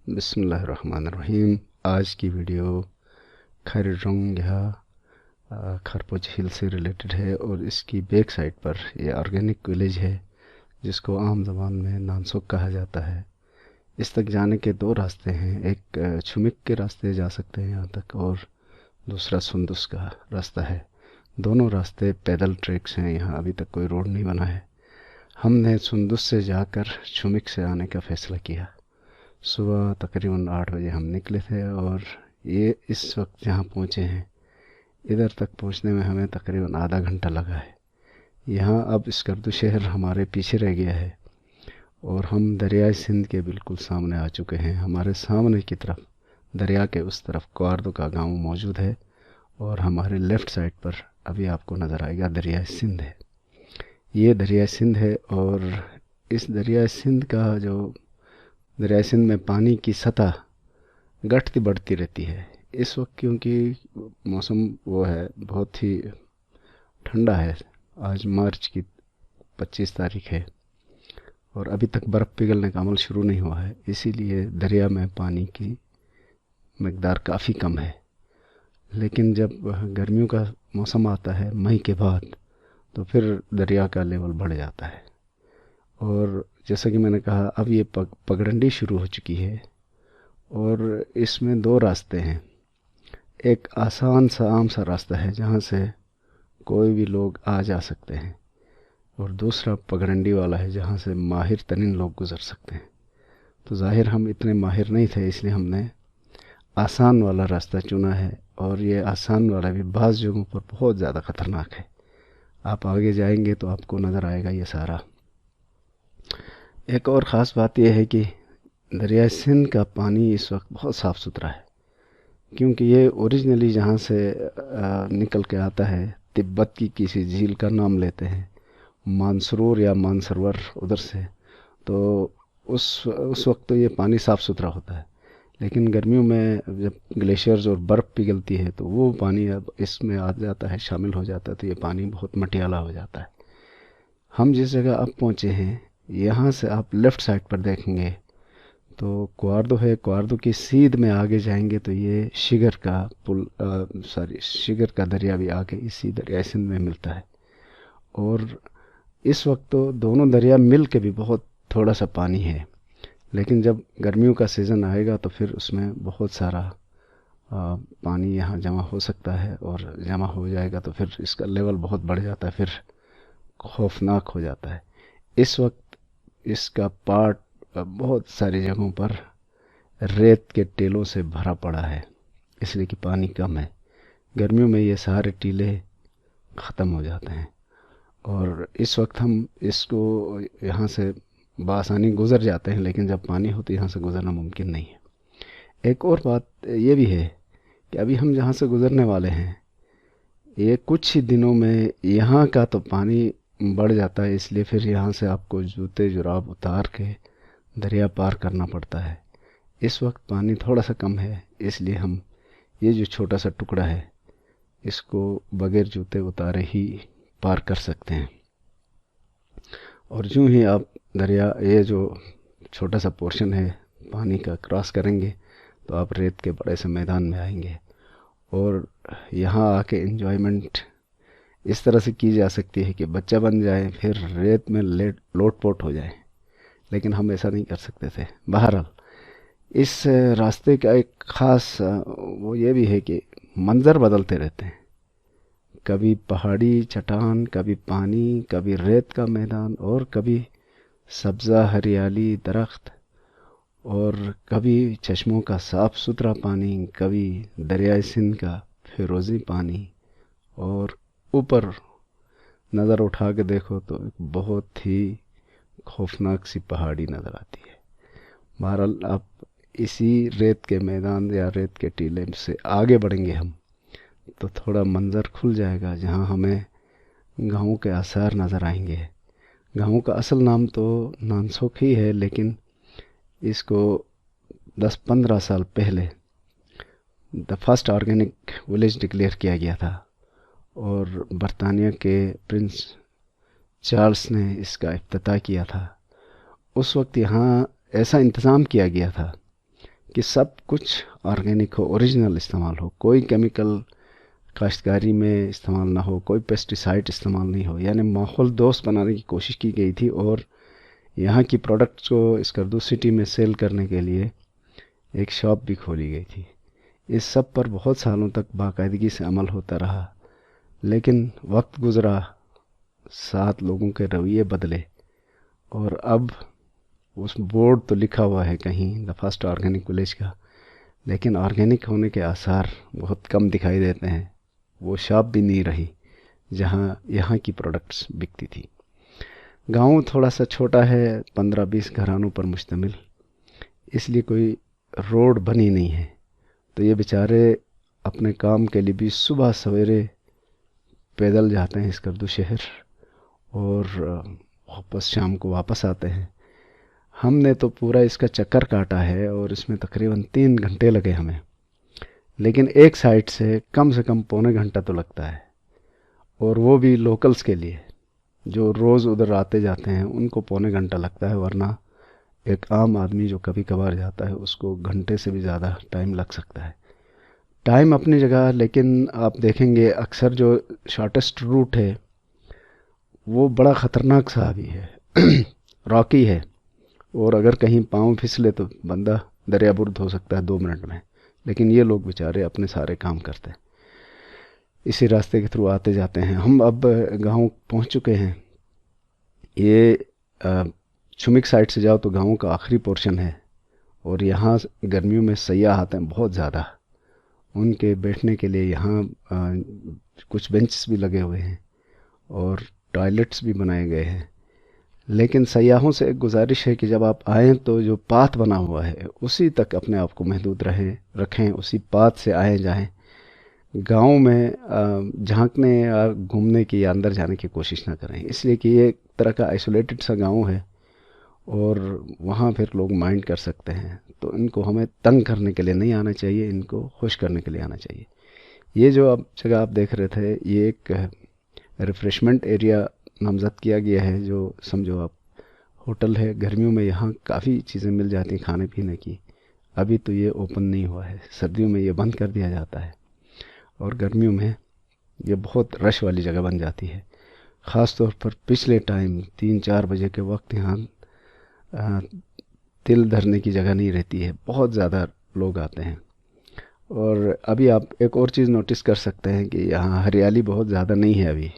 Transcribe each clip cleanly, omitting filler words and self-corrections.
بسم اللہ الرحمن الرحیم۔ آج کی ویڈیو خیر رنگ یا خرپوچ ہل سے ریلیٹڈ ہے، اور اس کی بیک سائڈ پر یہ آرگینک ولیج ہے جس کو عام زبان میں نانسوک کہا جاتا ہے۔ اس تک جانے کے دو راستے ہیں، ایک چھمک کے راستے جا سکتے ہیں یہاں تک، اور دوسرا سندس کا راستہ ہے۔ دونوں راستے پیدل ٹریکس ہیں، یہاں ابھی تک کوئی روڈ نہیں بنا ہے۔ ہم نے سندس سے جا کر چھمک سے آنے کا فیصلہ کیا۔ صبح تقریباً 8 بجے ہم نکلے تھے، اور یہ اس وقت جہاں پہنچے ہیں ادھر تک پہنچنے میں ہمیں تقریباً آدھا گھنٹہ لگا ہے۔ یہاں اب اسکردو شہر ہمارے پیچھے رہ گیا ہے، اور ہم دریائے سندھ کے بالکل سامنے آ چکے ہیں۔ ہمارے سامنے کی طرف دریا کے اس طرف کواردو کا گاؤں موجود ہے، اور ہمارے لیفٹ سائڈ پر ابھی آپ کو نظر آئے گا دریائے سندھ ہے۔ یہ دریائے سندھ ہے، اور اس دریائے سندھ دریائے سندھ میں پانی کی سطح گھٹتی بڑھتی رہتی ہے اس وقت، کیونکہ موسم وہ ہے بہت ہی ٹھنڈا ہے۔ آج مارچ کی 25 تاریخ ہے، اور ابھی تک برف پگھلنے کا عمل شروع نہیں ہوا ہے، اسی لیے دریا میں پانی کی مقدار کافی کم ہے۔ لیکن جب گرمیوں کا موسم آتا ہے مئی کے بعد، تو پھر دریا کا لیول بڑھ جاتا ہے، اور جیسا کہ میں نے کہا اب یہ پگڈنڈی شروع ہو چکی ہے، اور اس میں دو راستے ہیں۔ ایک آسان سا عام سا راستہ ہے جہاں سے کوئی بھی لوگ آ جا سکتے ہیں، اور دوسرا پگڈنڈی والا ہے جہاں سے ماہر ترین لوگ گزر سکتے ہیں۔ تو ظاہر ہم اتنے ماہر نہیں تھے، اس لیے ہم نے آسان والا راستہ چنا ہے، اور یہ آسان والا بھی بعض جگہوں پر بہت زیادہ خطرناک ہے۔ آپ آگے جائیں گے تو آپ کو نظر آئے گا یہ سارا۔ ایک اور خاص بات یہ ہے کہ دریائے سندھ کا پانی اس وقت بہت صاف ستھرا ہے، کیونکہ یہ اوریجنلی جہاں سے نکل کے آتا ہے تبت کی کسی جھیل کا نام لیتے ہیں، مانسرور یا مانسرور ادھر سے، تو اس وقت تو یہ پانی صاف ستھرا ہوتا ہے۔ لیکن گرمیوں میں جب گلیشیئرز اور برف پگھلتی ہے تو وہ پانی اب اس میں آ جاتا ہے، شامل ہو جاتا ہے، تو یہ پانی بہت مٹیالا ہو جاتا ہے۔ ہم جس جگہ اب پہنچے ہیں یہاں سے آپ لیفٹ سائڈ پر دیکھیں گے تو کواردو ہے، کواردو کی سیدھ میں آگے جائیں گے تو یہ شگر کا دریا بھی آگے اسی دریائے سندھ میں ملتا ہے۔ اور اس وقت تو دونوں دریا مل کے بھی بہت تھوڑا سا پانی ہے، لیکن جب گرمیوں کا سیزن آئے گا تو پھر اس میں بہت سارا پانی یہاں جمع ہو سکتا ہے، اور جمع ہو جائے گا تو پھر اس کا لیول بہت بڑھ جاتا ہے، پھر خوفناک ہو جاتا ہے۔ اس وقت اس کا پارٹ بہت ساری جگہوں پر ریت کے ٹیلوں سے بھرا پڑا ہے، اس لیے کہ پانی کم ہے۔ گرمیوں میں یہ سارے ٹیلے ختم ہو جاتے ہیں، اور اس وقت ہم اس کو یہاں سے بآسانی گزر جاتے ہیں، لیکن جب پانی ہو تو یہاں سے گزرنا ممکن نہیں ہے۔ ایک اور بات یہ بھی ہے کہ ابھی ہم جہاں سے گزرنے والے ہیں یہ کچھ ہی دنوں میں یہاں کا تو پانی بڑھ جاتا ہے، اس لیے پھر یہاں سے آپ کو جوتے جراب اتار کے دریا پار کرنا پڑتا ہے۔ اس وقت پانی تھوڑا سا کم ہے، اس لیے ہم یہ جو چھوٹا سا ٹکڑا ہے اس کو بغیر جوتے اتارے ہی پار کر سکتے ہیں۔ اور جو ہی آپ دریا یہ جو چھوٹا سا پورشن ہے پانی کا کراس کریں گے تو آپ ریت کے بڑے سے میدان میں آئیں گے، اور یہاں آ کے انجوائمنٹ اس طرح سے کی جا سکتی ہے کہ بچہ بن جائیں پھر ریت میں لوٹ پوٹ ہو جائیں، لیکن ہم ایسا نہیں کر سکتے تھے۔ بہرحال اس راستے کا ایک خاص وہ یہ بھی ہے کہ منظر بدلتے رہتے ہیں، کبھی پہاڑی چٹان، کبھی پانی، کبھی ریت کا میدان، اور کبھی سبزہ ہریالی درخت، اور کبھی چشموں کا صاف ستھرا پانی، کبھی دریائے سندھ کا فیروزی پانی، اور اوپر نظر اٹھا کے دیکھو تو بہت ہی خوفناک سی پہاڑی نظر آتی ہے۔ بہرحال آپ اسی ریت کے میدان یا ریت کے ٹیلے سے آگے بڑھیں گے ہم تو تھوڑا منظر کھل جائے گا، جہاں ہمیں گاؤں کے آثار نظر آئیں گے۔ گاؤں کا اصل نام تو نانسوک ہی ہے، لیکن اس کو 10-15 سال پہلے the first organic village declare کیا گیا تھا، اور برطانیہ کے پرنس چارلس نے اس کا افتتاح کیا تھا۔ اس وقت یہاں ایسا انتظام کیا گیا تھا کہ سب کچھ آرگینک ہو، اوریجنل استعمال ہو، کوئی کیمیکل کاشتکاری میں استعمال نہ ہو، کوئی پیسٹیسائڈ استعمال نہیں ہو، یعنی ماحول دوست بنانے کی کوشش کی گئی تھی۔ اور یہاں کی پروڈکٹس کو اسکردو سٹی میں سیل کرنے کے لیے ایک شاپ بھی کھولی گئی تھی۔ اس سب پر بہت سالوں تک باقاعدگی سے عمل ہوتا رہا، لیکن وقت گزرا، ساتھ لوگوں کے رویے بدلے، اور اب اس بورڈ تو لکھا ہوا ہے کہیں دا فرسٹ آرگینک ولیج کا، لیکن آرگینک ہونے کے آثار بہت کم دکھائی دیتے ہیں۔ وہ شاپ بھی نہیں رہی جہاں یہاں کی پروڈکٹس بکتی تھی۔ گاؤں تھوڑا سا چھوٹا ہے، 15-20 گھرانوں پر مشتمل، اس لیے کوئی روڈ بنی نہیں ہے، تو یہ بیچارے اپنے کام کے لیے بھی صبح سویرے پیدل جاتے ہیں اسکردو شہر، اور واپس شام کو واپس آتے ہیں۔ ہم نے تو پورا اس کا چکر کاٹا ہے، اور اس میں تقریباً 3 گھنٹے لگے ہمیں، لیکن ایک سائٹ سے کم 1.25 گھنٹہ تو لگتا ہے، اور وہ بھی لوکلز کے لیے جو روز ادھر آتے جاتے ہیں ان کو 1.25 گھنٹہ لگتا ہے، ورنہ ایک عام آدمی جو کبھی کبھار جاتا ہے اس کو گھنٹے سے بھی زیادہ ٹائم لگ سکتا ہے۔ ٹائم اپنی جگہ، لیکن آپ دیکھیں گے اکثر جو شارٹیسٹ روٹ ہے وہ بڑا خطرناک سا بھی ہے، راکی ہے، اور اگر کہیں پاؤں پھسلے تو بندہ دریا برد ہو سکتا ہے 2 منٹ میں، لیکن یہ لوگ بیچارے اپنے سارے کام کرتے ہیں، اسی راستے کے تھرو آتے جاتے ہیں۔ ہم اب گاؤں پہنچ چکے ہیں۔ یہ چمک سائڈ سے جاؤ تو گاؤں کا آخری پورشن ہے، اور یہاں گرمیوں میں سیاح آتے ہیں بہت زیادہ، ان کے بیٹھنے کے لیے یہاں کچھ بینچز بھی لگے ہوئے ہیں اور ٹوائلٹس بھی بنائے گئے ہیں، لیکن سیاحوں سے ایک گزارش ہے کہ جب آپ آئیں تو جو پاتھ بنا ہوا ہے اسی تک اپنے آپ کو محدود رکھیں، اسی پاتھ سے آئیں جائیں۔ گاؤں میں جھانکنے یا گھومنے کی یا اندر جانے کی کوشش نہ کریں، اس لیے کہ یہ ایک طرح کا آئسولیٹڈ سا گاؤں ہے، اور وہاں پھر لوگ مائنڈ کر سکتے ہیں، تو ان کو ہمیں تنگ کرنے کے لیے نہیں آنا چاہیے، ان کو خوش کرنے کے لیے آنا چاہیے۔ یہ جو جگہ آپ دیکھ رہے تھے یہ ایک ریفریشمنٹ ایریا نامزد کیا گیا ہے، جو سمجھو آپ ہوٹل ہے۔ گرمیوں میں یہاں کافی چیزیں مل جاتی ہیں کھانے پینے کی، ابھی تو یہ اوپن نہیں ہوا ہے، سردیوں میں یہ بند کر دیا جاتا ہے، اور گرمیوں میں یہ بہت رش والی جگہ بن جاتی ہے۔ خاص طور پر پچھلے ٹائم 3-4 بجے کے وقت یہاں دل دھرنے کی جگہ نہیں رہتی ہے، بہت زیادہ لوگ آتے ہیں۔ اور ابھی آپ ایک اور چیز نوٹس کر سکتے ہیں کہ یہاں ہریالی بہت زیادہ نہیں ہے ابھی،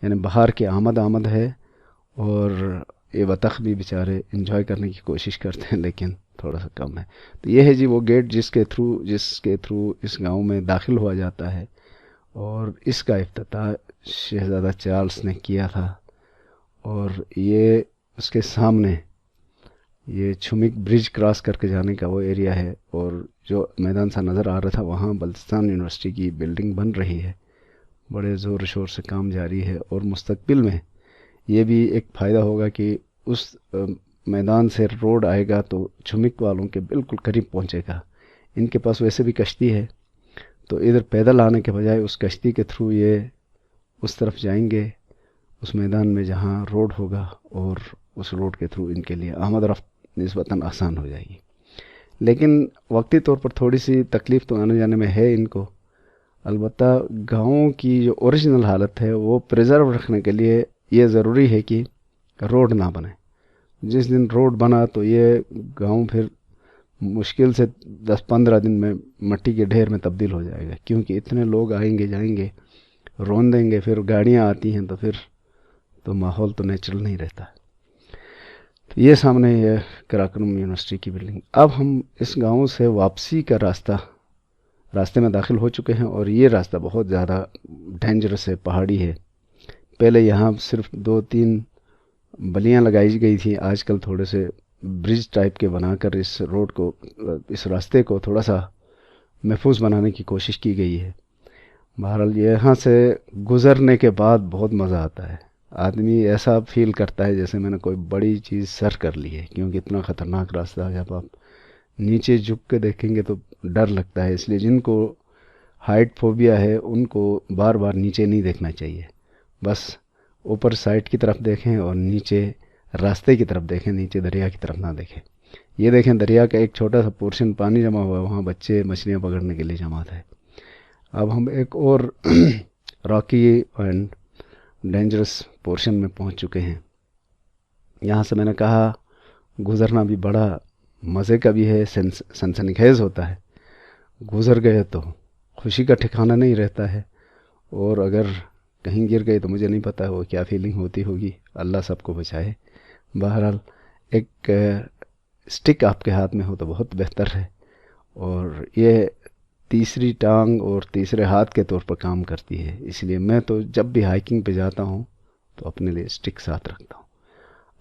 یعنی بہار کی آمد ہے، اور یہ بطخ بھی بیچارے انجوائے کرنے کی کوشش کرتے ہیں، لیکن تھوڑا سا کم ہے۔ تو یہ ہے جی وہ گیٹ جس کے تھرو اس گاؤں میں داخل ہوا جاتا ہے، اور اس کا افتتاح شہزادہ چارلس نے کیا تھا، اور یہ اس کے سامنے یہ چھمک برج کراس کر کے جانے کا وہ ایریا ہے، اور جو میدان سا نظر آ رہا تھا وہاں بلتستان یونیورسٹی کی بلڈنگ بن رہی ہے، بڑے زور و شور سے کام جاری ہے، اور مستقبل میں یہ بھی ایک فائدہ ہوگا کہ اس میدان سے روڈ آئے گا تو چھمک والوں کے بالکل قریب پہنچے گا۔ ان کے پاس ویسے بھی کشتی ہے، تو ادھر پیدل آنے کے بجائے اس کشتی کے تھرو یہ اس طرف جائیں گے، اس میدان میں جہاں روڈ ہوگا، اور اس روڈ کے تھرو ان کے لیے آمد رفت نسبتاً آسان ہو جائے گی۔ لیکن وقتی طور پر تھوڑی سی تکلیف تو آنے جانے میں ہے ان کو، البتہ گاؤں کی جو اوریجنل حالت ہے وہ پریزرو رکھنے کے لیے یہ ضروری ہے کہ روڈ نہ بنے۔ جس دن روڈ بنا تو یہ گاؤں پھر مشکل سے 10-15 دن میں مٹی کے ڈھیر میں تبدیل ہو جائے گا، کیونکہ اتنے لوگ آئیں گے جائیں گے، رون دیں گے، پھر گاڑیاں آتی ہیں تو ماحول تو نیچرل نہیں رہتا۔ تو یہ سامنے ہے قراقرم یونیورسٹی کی بلڈنگ۔ اب ہم اس گاؤں سے واپسی کا راستے میں داخل ہو چکے ہیں، اور یہ راستہ بہت زیادہ ڈینجرس ہے، پہاڑی ہے۔ پہلے یہاں صرف 2-3 بلیاں لگائی گئی تھیں، آج کل تھوڑے سے برج ٹائپ کے بنا کر اس راستے کو تھوڑا سا محفوظ بنانے کی کوشش کی گئی ہے۔ بہرحال یہاں سے گزرنے کے بعد بہت مزہ آتا ہے، آدمی ایسا فیل کرتا ہے جیسے میں نے کوئی بڑی چیز سر کر لی ہے، کیونکہ اتنا خطرناک راستہ ہے۔ جب آپ نیچے جھک کے دیکھیں گے تو ڈر لگتا ہے، اس لیے جن کو ہائٹ فوبیا ہے ان کو بار بار نیچے نہیں دیکھنا چاہیے، بس اوپر سائڈ کی طرف دیکھیں اور نیچے راستے کی طرف دیکھیں، نیچے دریا کی طرف نہ دیکھیں۔ یہ دیکھیں دریا کا ایک چھوٹا سا پورشن پانی جمع ہوا ہے، وہاں بچے مچھلیاں پکڑنے کے لیے جمع تھے۔ اب ہم ایک اور راکی اینڈ ڈینجرس پورشن میں پہنچ چکے ہیں۔ یہاں سے میں نے کہا گزرنا بھی بڑا مزے کا بھی ہے، سنسنی خیز ہوتا ہے۔ گزر گئے تو خوشی کا ٹھکانہ نہیں رہتا ہے، اور اگر کہیں گر گئے تو مجھے نہیں پتا وہ کیا فیلنگ ہوتی ہوگی، اللہ سب کو بچائے۔ بہرحال ایک سٹک آپ کے ہاتھ میں ہو تو بہت بہتر ہے، اور یہ تیسری ٹانگ اور تیسرے ہاتھ کے طور پر کام کرتی ہے، اس لیے میں تو جب بھی ہائکنگ پہ جاتا ہوں تو اپنے لیے سٹک ساتھ رکھتا ہوں۔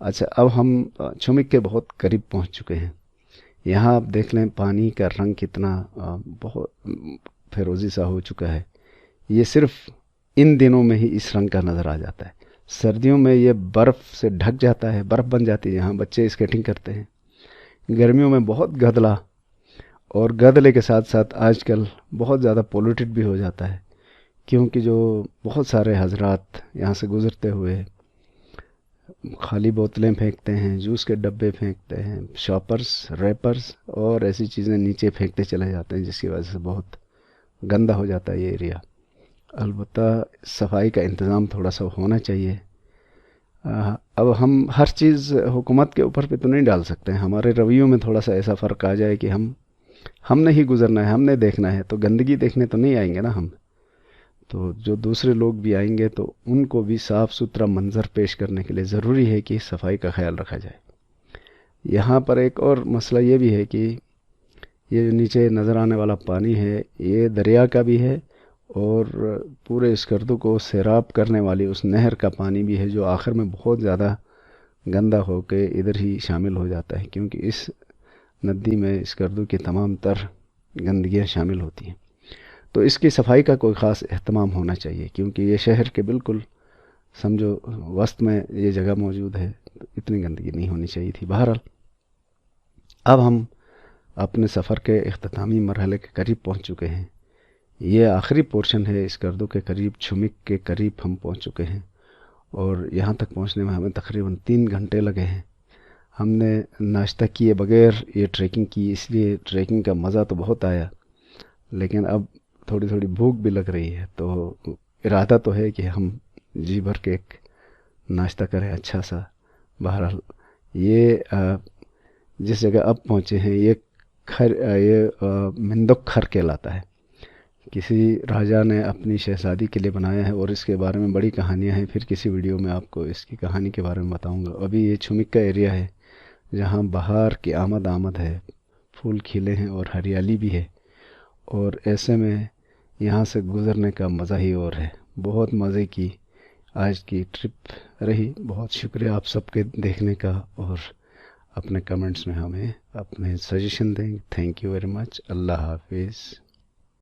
اچھا، اب ہم چھمک کے بہت قریب پہنچ چکے ہیں۔ یہاں آپ دیکھ لیں پانی کا رنگ کتنا بہت فیروزی سا ہو چکا ہے۔ یہ صرف ان دنوں میں ہی اس رنگ کا نظر آ جاتا ہے، سردیوں میں یہ برف سے ڈھک جاتا ہے، برف بن جاتی ہے، یہاں بچے اسکیٹنگ کرتے ہیں۔ گرمیوں میں بہت گدلا، اور گدلے کے ساتھ ساتھ آج کل بہت زیادہ پولوٹیڈ بھی ہو جاتا ہے، کیونکہ جو بہت سارے حضرات یہاں سے گزرتے ہوئے خالی بوتلیں پھینکتے ہیں، جوس کے ڈبے پھینکتے ہیں، شاپرز، ریپرز اور ایسی چیزیں نیچے پھینکتے چلے جاتے ہیں، جس کی وجہ سے بہت گندا ہو جاتا ہے یہ ایریا۔ البتہ صفائی کا انتظام تھوڑا سا ہونا چاہیے۔ اب ہم ہر چیز حکومت کے اوپر پہ تو نہیں ڈال سکتے ہیں، ہمارے رویوں میں تھوڑا سا ایسا فرق آ جائے کہ ہم نے ہی گزرنا ہے، ہم نے دیکھنا ہے، تو گندگی دیکھنے تو نہیں آئیں گے نا ہم، تو جو دوسرے لوگ بھی آئیں گے تو ان کو بھی صاف ستھرا منظر پیش کرنے کے لیے ضروری ہے کہ صفائی کا خیال رکھا جائے۔ یہاں پر ایک اور مسئلہ یہ بھی ہے کہ یہ جو نیچے نظر آنے والا پانی ہے یہ دریا کا بھی ہے، اور پورے اسکردو کو سیراب کرنے والی اس نہر کا پانی بھی ہے، جو آخر میں بہت زیادہ گندا ہو کے ادھر ہی شامل ہو جاتا ہے، کیونکہ اس ندی میں اسکردو کی تمام تر گندگیاں شامل ہوتی ہیں۔ تو اس کی صفائی کا کوئی خاص اہتمام ہونا چاہیے، کیونکہ یہ شہر کے بالکل سمجھو وسط میں یہ جگہ موجود ہے، تو اتنی گندگی نہیں ہونی چاہیے تھی۔ بہرحال اب ہم اپنے سفر کے اختتامی مرحلے کے قریب پہنچ چکے ہیں۔ یہ آخری پورشن ہے اسکردو کے قریب، چھمک کے قریب ہم پہنچ چکے ہیں، اور یہاں تک پہنچنے میں ہمیں تقریباً 3 گھنٹے لگے ہیں۔ ہم نے ناشتہ کیے بغیر یہ ٹریکنگ کی، اس لیے ٹریکنگ کا مزہ تو بہت آیا، لیکن اب تھوڑی تھوڑی بھوک بھی لگ رہی ہے، تو ارادہ تو ہے کہ ہم جی بھر کے ایک ناشتہ کریں اچھا سا۔ بہرحال یہ جس جگہ اب پہنچے ہیں یہ مندک کھر کہلاتا ہے، کسی راجا نے اپنی شہزادی کے لیے بنایا ہے، اور اس کے بارے میں بڑی کہانیاں ہیں، پھر کسی ویڈیو میں آپ کو اس کی کہانی کے بارے میں بتاؤں گا۔ ابھی یہ چھمک کا ایریا ہے جہاں بہار کی آمد ہے، پھول کھلے ہیں اور ہریالی بھی ہے، اور ایسے میں یہاں سے گزرنے کا مزہ ہی اور ہے۔ بہت مزے کی آج کی ٹرپ رہی، بہت شکریہ آپ سب کے دیکھنے کا، اور اپنے کمنٹس میں ہمیں اپنے سجیشن دیں۔ تھینک یو ویری مچ، اللہ حافظ۔